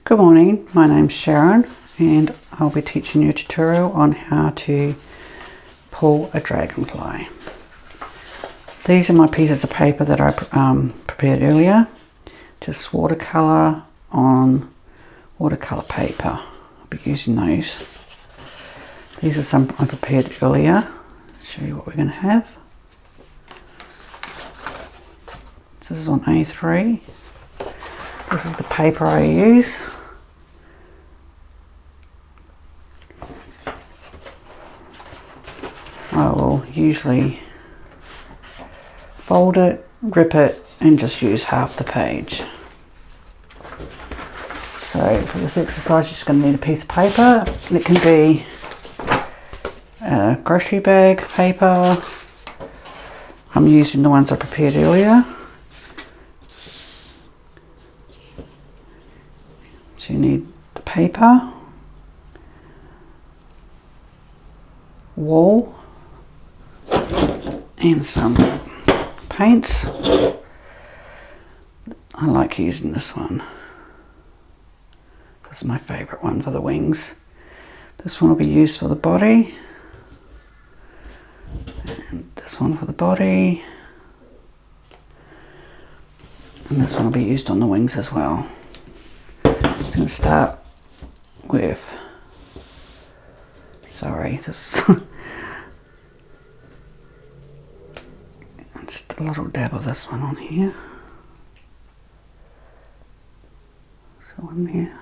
Good morning, my name's Sharon and I'll be teaching you a tutorial on how to pull a dragonfly. These are my pieces of paper that I prepared earlier, just watercolour on watercolour paper. I'll be using those. These are some I prepared earlier. I'll show you what we're going to have. This is on A3. This is the paper I use. I will usually fold it, rip it and just use half the page. So for this exercise you're just going to need a piece of paper. It can be a grocery bag paper. I'm using the ones I prepared earlier. So you need the paper, wool, and some paints. I like using this one. This is my favourite one for the wings. This one will be used for the body. And this one for the body. And this one will be used on the wings as well. I'm going to start with, just a little dab of this one on here. So one there.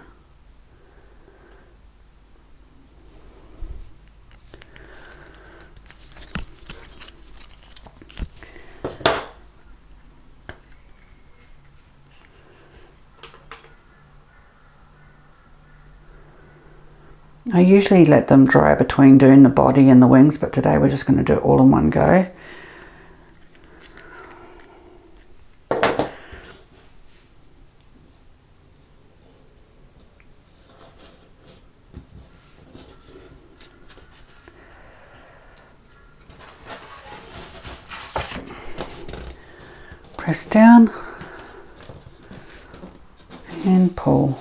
I usually let them dry between doing the body and the wings, but today we're just going to do it all in one go. Press down and pull.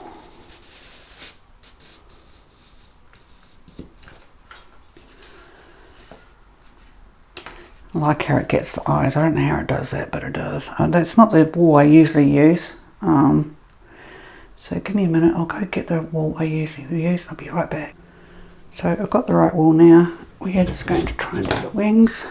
I like how it gets the eyes. I don't know how it does that, but it does. That's not the wool I usually use. So give me a minute. I'll go get the wool I usually use. I'll be right back. So I've got the right wool now. We're just going to try and do the wings.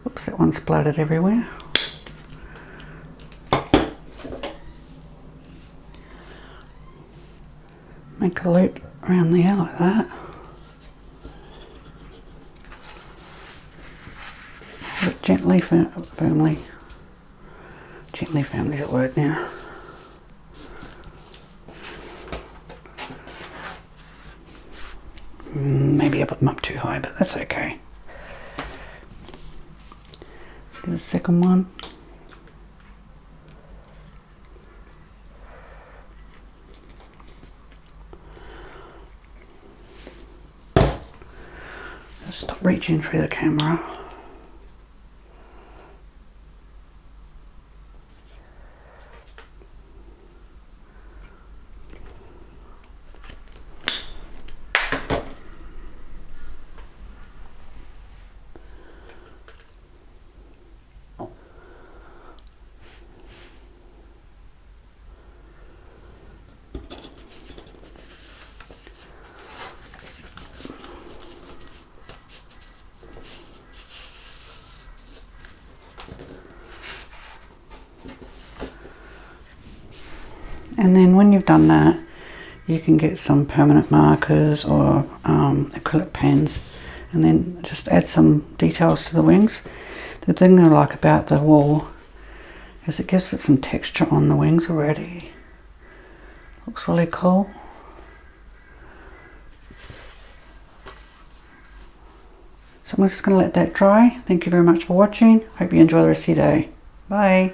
Oops, that one splattered everywhere. Make a loop around there like that. Hold it gently, firmly. Gently, firmly is a word now. Maybe I put them up too high, but that's okay. Do the second one. Stop reaching through the camera. And then when you've done that, you can get some permanent markers or acrylic pens and then just add some details to the wings. The thing I like about the wool is it gives it some texture on the wings already. Looks really cool. So I'm just going to let that dry. Thank you very much for watching. Hope you enjoy the rest of your day. Bye.